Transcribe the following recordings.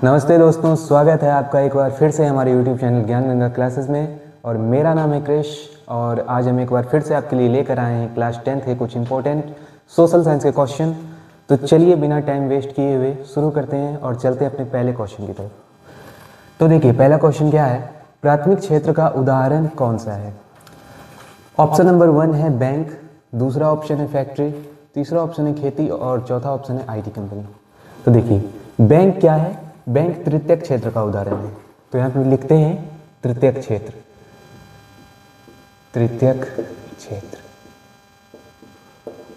नमस्ते दोस्तों, स्वागत है आपका एक बार फिर से हमारे YouTube चैनल ज्ञान गंगा क्लासेस में। और मेरा नाम है क्रिश और आज हम एक बार फिर से आपके लिए लेकर आए हैं क्लास 10th के कुछ इंपॉर्टेंट सोशल साइंस के क्वेश्चन। तो चलिए बिना टाइम वेस्ट किए हुए शुरू करते हैं और चलते हैं अपने पहले क्वेश्चन की तरफ। तो देखिए पहला क्वेश्चन क्या है, प्राथमिक क्षेत्र का उदाहरण कौन सा है। ऑप्शन नंबर 1 है बैंक, दूसरा ऑप्शन है फैक्ट्री, तीसरा ऑप्शन है खेती और चौथा ऑप्शन है IT कंपनी। तो देखिए बैंक क्या है, बैंक तृतीयक क्षेत्र का उदाहरण है। तो यहाँ पे लिखते हैं तृतीयक क्षेत्र, तृतीयक क्षेत्र।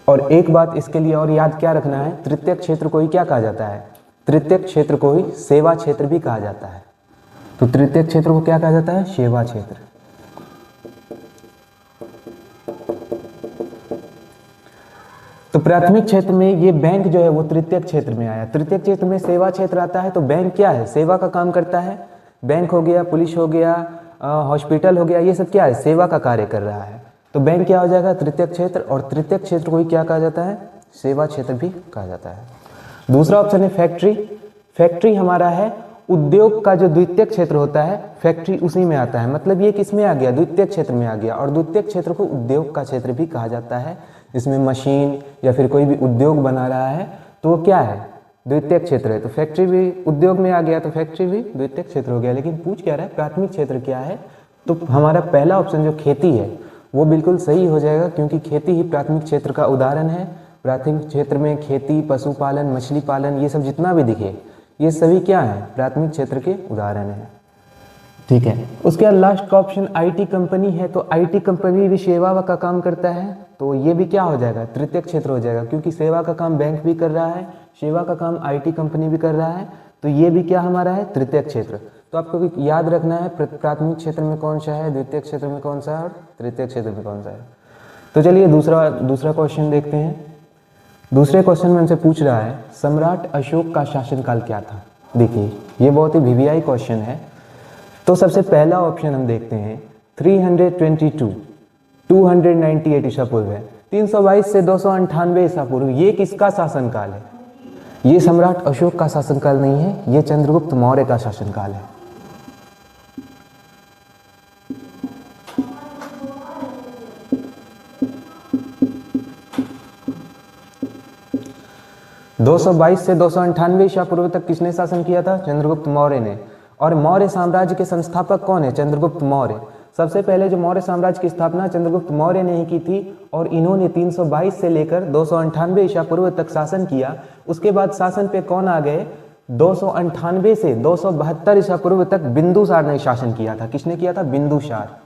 और एक बात इसके लिए और याद क्या रखना है, तृतीयक क्षेत्र को ही क्या कहा जाता है, तृतीयक क्षेत्र को ही सेवा क्षेत्र भी कहा जाता है। तो तृतीयक क्षेत्र को क्या कहा जाता है, सेवा क्षेत्र। तो प्राथमिक क्षेत्र में ये बैंक जो है वो तृतीयक क्षेत्र में आया। तृतीयक क्षेत्र में सेवा क्षेत्र आता है। तो बैंक क्या है, सेवा का काम करता है। बैंक हो गया, पुलिस हो गया, हॉस्पिटल हो गया, ये सब क्या है, सेवा का कार्य कर रहा है। तो बैंक क्या हो जाएगा, तृतीयक क्षेत्र। और तृतीयक क्षेत्र को ही क्या कहा जाता है, सेवा क्षेत्र भी कहा जाता है। दूसरा ऑप्शन है फैक्ट्री। फैक्ट्री हमारा है उद्योग का जो द्वितीयक क्षेत्र होता है, फैक्ट्री उसी में आता है। मतलब ये किस में आ गया, द्वितीयक क्षेत्र में आ गया। और द्वितीयक क्षेत्र को उद्योग का क्षेत्र भी कहा जाता है। जिसमें मशीन या फिर कोई भी उद्योग बना रहा है तो वो क्या है, द्वितीयक क्षेत्र है। तो फैक्ट्री भी उद्योग में आ गया तो फैक्ट्री भी द्वितीयक क्षेत्र हो गया। लेकिन पूछ क्या रहा है, प्राथमिक क्षेत्र क्या है। तो हमारा पहला ऑप्शन जो खेती है वो बिल्कुल सही हो जाएगा, क्योंकि खेती ही प्राथमिक क्षेत्र का उदाहरण है। प्राथमिक क्षेत्र में खेती, पशुपालन, मछली पालन, ये सब जितना भी दिखे ये सभी क्या है, प्राथमिक क्षेत्र के उदाहरण है। ठीक है, उसके बाद लास्ट का ऑप्शन IT कंपनी है। तो IT कंपनी भी सेवा का काम करता है। तो ये भी क्या हो जाएगा, तृतीयक क्षेत्र हो जाएगा, क्योंकि सेवा का काम बैंक भी कर रहा है, सेवा का काम IT कंपनी भी कर रहा है। तो ये भी क्या हमारा है, तृतीयक क्षेत्र। तो आपको याद रखना है प्राथमिक क्षेत्र में कौन सा है, द्वितीयक क्षेत्र में कौन सा है और तृतीयक क्षेत्र में कौन सा है। तो चलिए दूसरा क्वेश्चन देखते हैं। दूसरे क्वेश्चन में हमसे पूछ रहा है सम्राट अशोक का शासनकाल क्या था। देखिए ये बहुत ही VVI क्वेश्चन है। तो सबसे पहला ऑप्शन हम देखते हैं 322, 298 ईसा पूर्व है। 322 से 298 ईसा पूर्व, ये किसका शासनकाल है, ये सम्राट अशोक का शासनकाल नहीं है, ये चंद्रगुप्त मौर्य का शासनकाल है। दो 222 से 298 ईसा पूर्व तक किसने शासन किया था, चंद्रगुप्त मौर्य ने। और मौर्य साम्राज्य के संस्थापक कौन है, चंद्रगुप्त मौर्य। सबसे पहले जो मौर्य साम्राज्य की स्थापना चंद्रगुप्त मौर्य ने ही की थी। और इन्होंने 322 से लेकर 298 ईसा पूर्व तक शासन किया। उसके बाद शासन पे कौन आ गए, 298 से 272 ईसा पूर्व तक बिंदुसार ने शासन किया था। किसने किया था, बिंदुसार।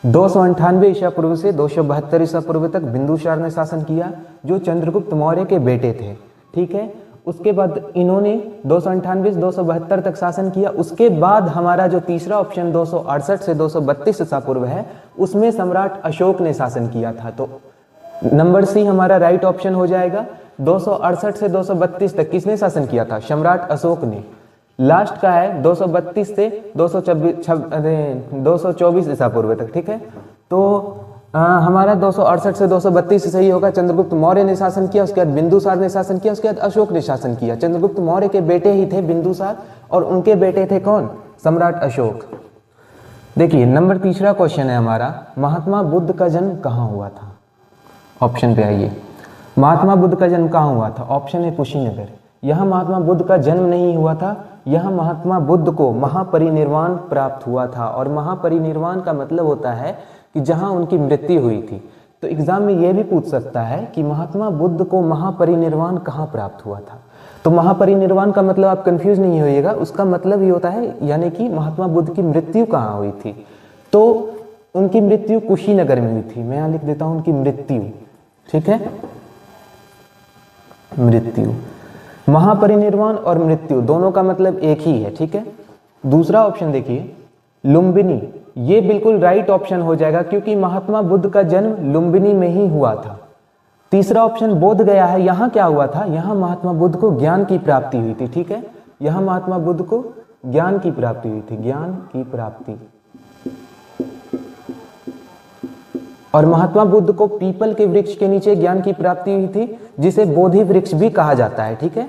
दो 298 ईसा पूर्व से 272 ईसा पूर्व तक बिंदुसार ने शासन किया, जो चंद्रगुप्त मौर्य के बेटे थे। ठीक है, उसके बाद इन्होंने 298 से 272 तक शासन किया। उसके बाद हमारा जो तीसरा ऑप्शन 268 से 232 ईसा पूर्व है, उसमें सम्राट अशोक ने शासन किया था। तो नंबर सी हमारा राइट ऑप्शन हो जाएगा। 268 से 232 तक किसने शासन किया था, सम्राट अशोक ने। लास्ट का है 232 से 224 ईसा पूर्व तक। ठीक है, तो हमारा 268 से 232 सही होगा। चंद्रगुप्त मौर्य ने शासन किया, उसके बाद बिंदुसार ने शासन किया, उसके बाद अशोक ने शासन किया। चंद्रगुप्त मौर्य के बेटे ही थे बिंदुसार और उनके बेटे थे कौन, सम्राट अशोक। देखिए नंबर तीसरा क्वेश्चन है हमारा, महात्मा बुद्ध का जन्म कहाँ हुआ था। ऑप्शन पे आइए, महात्मा बुद्ध का जन्म कहाँ हुआ था। ऑप्शन है कुशीनगर। यहाँ महात्मा बुद्ध का जन्म नहीं हुआ था, यहाँ महात्मा बुद्ध को महापरिनिर्वाण प्राप्त हुआ था। और महापरिनिर्वाण का मतलब होता है कि जहाँ उनकी मृत्यु हुई थी। तो एग्जाम में यह भी पूछ सकता है कि महात्मा बुद्ध को महापरिनिर्वाण कहाँ प्राप्त हुआ था। तो महापरिनिर्वाण का मतलब आप कंफ्यूज नहीं होइएगा, उसका मतलब ये होता है यानी कि महात्मा बुद्ध की मृत्यु कहाँ हुई थी। तो उनकी मृत्यु कुशीनगर में हुई थी। मैं यहाँ लिख देता हूँ उनकी मृत्यु। ठीक है, मृत्यु। महापरिनिर्वाण और मृत्यु दोनों का मतलब एक ही है। ठीक है, दूसरा ऑप्शन देखिए लुम्बिनी, ये बिल्कुल राइट ऑप्शन हो जाएगा, क्योंकि महात्मा बुद्ध का जन्म लुम्बिनी में ही हुआ था। तीसरा ऑप्शन बोध गया है, यहाँ क्या हुआ था, यहाँ महात्मा बुद्ध को ज्ञान की प्राप्ति हुई थी। ठीक है, यहाँ महात्मा बुद्ध को ज्ञान की प्राप्ति हुई थी, ज्ञान की प्राप्ति। और महात्मा बुद्ध को पीपल के वृक्ष के नीचे ज्ञान की प्राप्ति हुई थी, जिसे बोधि वृक्ष भी कहा जाता है। ठीक है,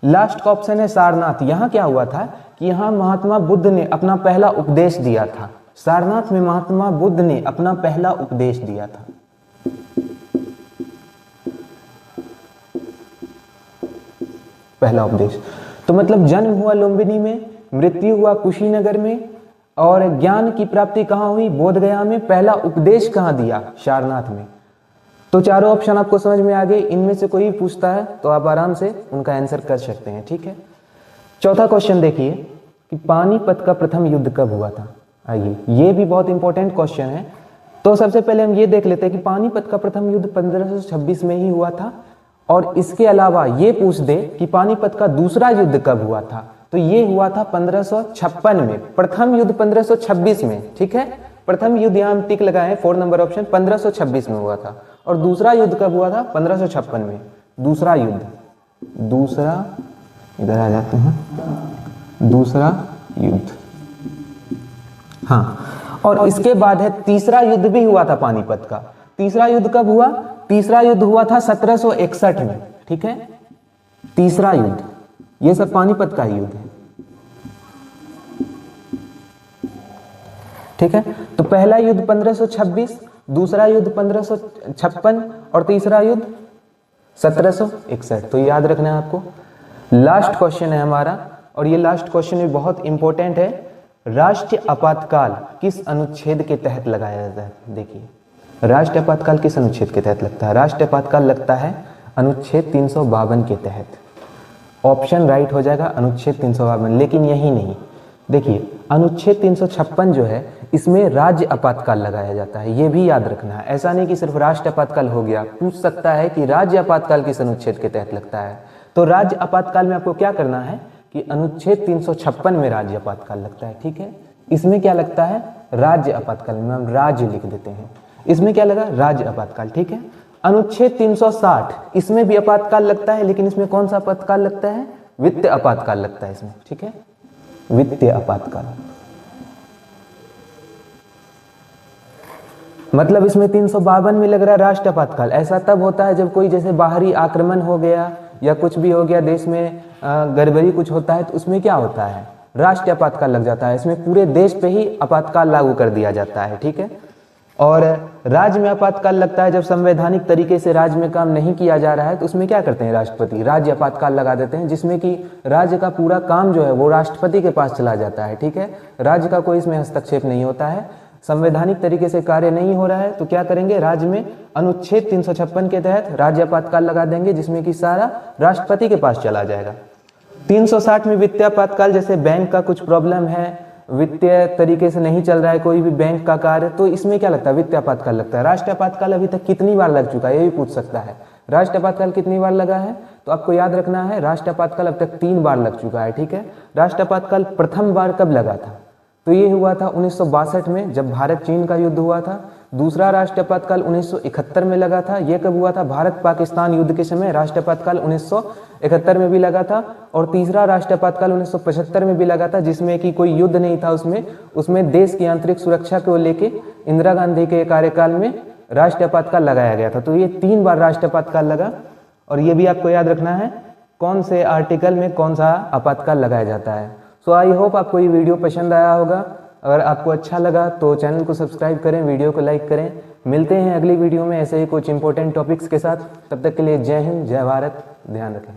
लास्ट का ऑप्शन है सारनाथ। यहाँ क्या हुआ था कि यहाँ महात्मा बुद्ध ने अपना पहला उपदेश दिया था। सारनाथ में महात्मा बुद्ध ने अपना पहला उपदेश दिया था। पहला उपदेश तो मतलब जन्म हुआ लुम्बिनी में, मृत्यु हुआ कुशीनगर में, और ज्ञान की प्राप्ति कहाँ हुई? बोधगया में। पहला उपदेश कहाँ दिया? सारनाथ में। तो चारों ऑप्शन आपको समझ में आ गए। इनमें से कोई पूछता है तो आप आराम से उनका आंसर कर सकते हैं। ठीक है, चौथा क्वेश्चन देखिए कि पानीपत का प्रथम युद्ध कब हुआ था। आइए, ये भी बहुत इंपॉर्टेंट क्वेश्चन है। तो सबसे पहले हम ये देख लेते हैं कि पानीपत का प्रथम युद्ध 1526 में ही हुआ था। और इसके अलावा ये पूछ दे कि पानीपत का दूसरा युद्ध कब हुआ था, तो ये हुआ था 1556 में। प्रथम युद्ध 1526 में। ठीक है, प्रथम युद्ध यहाँ हम टिक लगाए 4 नंबर ऑप्शन, 1526 में हुआ था। और दूसरा युद्ध कब हुआ था? 1556 में। दूसरा युद्ध, दूसरा, इधर आ जाते हैं, दूसरा युद्ध। हाँ, और इसके बाद है तीसरा युद्ध भी हुआ था पानीपत का। तीसरा युद्ध कब हुआ? तीसरा युद्ध हुआ था 1761 में। ठीक है, तीसरा युद्ध, ये सब पानीपत का ही युद्ध है। ठीक है, तो पहला युद्ध 1526, दूसरा युद्ध 1556 और तीसरा युद्ध 1761। तो याद रखना है आपको। लास्ट क्वेश्चन है हमारा, और ये लास्ट क्वेश्चन भी बहुत इंपॉर्टेंट है। राष्ट्रीय आपातकाल किस अनुच्छेद के तहत लगाया जाता है? देखिए, राष्ट्रीय आपातकाल किस अनुच्छेद के तहत लगता है? राष्ट्रीय आपातकाल लगता है अनुच्छेद 352 के तहत। ऑप्शन राइट हो जाएगा अनुच्छेद 352, लेकिन यही नहीं। देखिए, अनुच्छेद 356 जो है, इसमें राज्य आपातकाल लगाया जाता है। ये भी याद रखना है। ऐसा नहीं कि सिर्फ राष्ट्रीय आपातकाल हो गया, पूछ सकता है कि राज्य आपातकाल किस अनुच्छेद के तहत लगता है। तो राज्य आपातकाल में आपको क्या करना है कि अनुच्छेद 356 में राज्य आपातकाल लगता है। ठीक है, इसमें क्या लगता है? राज्य आपातकाल में हम राज्य लिख देते हैं। इसमें क्या लगा? राज्य आपातकाल। ठीक है, अनुच्छेद 360, इसमें भी आपातकाल लगता है, लेकिन इसमें कौन सा आपातकाल लगता है? वित्तीय आपातकाल लगता है इसमें। ठीक है, वित्तीय आपातकाल। मतलब इसमें 352 में लग रहा है राष्ट्रीय आपातकाल। ऐसा तब होता है जब कोई जैसे बाहरी आक्रमण हो गया या कुछ भी हो गया, देश में गड़बड़ी कुछ होता है, तो उसमें क्या होता है? राष्ट्रीय आपातकाल लग जाता है। इसमें पूरे देश पे ही आपातकाल लागू कर दिया जाता है। ठीक है, और राज्य में आपातकाल लगता है जब संवैधानिक तरीके से राज्य में काम नहीं किया जा रहा है, तो उसमें क्या करते हैं? राष्ट्रपति राज्य आपातकाल लगा देते हैं, जिसमें कि राज्य का पूरा काम जो है वो राष्ट्रपति के पास चला जाता है। ठीक है, राज्य का कोई इसमें हस्तक्षेप नहीं होता है। संवैधानिक तरीके से कार्य नहीं हो रहा है तो क्या करेंगे? राज्य में अनुच्छेद 356 के तहत राज्य आपातकाल लगा देंगे, जिसमें कि सारा राष्ट्रपति के पास चला जाएगा। 360 में वित्तीय आपातकाल, जैसे बैंक का कुछ प्रॉब्लम है, वित्तीय तरीके से नहीं चल रहा है कोई भी बैंक का कार्य, तो इसमें क्या लगता है? वित्तीय आपातकाल लगता है। राष्ट्रीय आपातकाल अभी तक कितनी बार लग चुका है, ये भी पूछ सकता है। राष्ट्रीय आपातकाल कितनी बार लगा है? तो आपको याद रखना है, राष्ट्रीय आपातकाल अब तक 3 बार लग चुका है। ठीक है, राष्ट्रीय आपातकाल प्रथम बार कब लगा था? तो ये हुआ था 1962 में, जब भारत चीन का युद्ध हुआ था। दूसरा राष्ट्रीय आपातकाल 1971 में लगा था। ये कब हुआ था? भारत पाकिस्तान युद्ध के समय राष्ट्रीय आपातकाल 1971 में भी लगा था। और तीसरा राष्ट्रीय आपातकाल 1975 में भी लगा था, जिसमें कि कोई युद्ध नहीं था उसमें देश की आंतरिक सुरक्षा को लेके इंदिरा गांधी के कार्यकाल में राष्ट्रीय आपातकाल लगाया गया था। तो ये 3 बार राष्ट्रीय आपातकाल लगा। और ये भी आपको याद रखना है कौन से आर्टिकल में कौन सा आपातकाल लगाया जाता है। सो आई होप आपको ये वीडियो पसंद आया होगा। अगर आपको अच्छा लगा तो चैनल को सब्सक्राइब करें, वीडियो को लाइक करें। मिलते हैं अगली वीडियो में ऐसे ही कुछ इंपॉर्टेंट टॉपिक्स के साथ। तब तक के लिए जय हिंद, जय भारत, ध्यान रखें।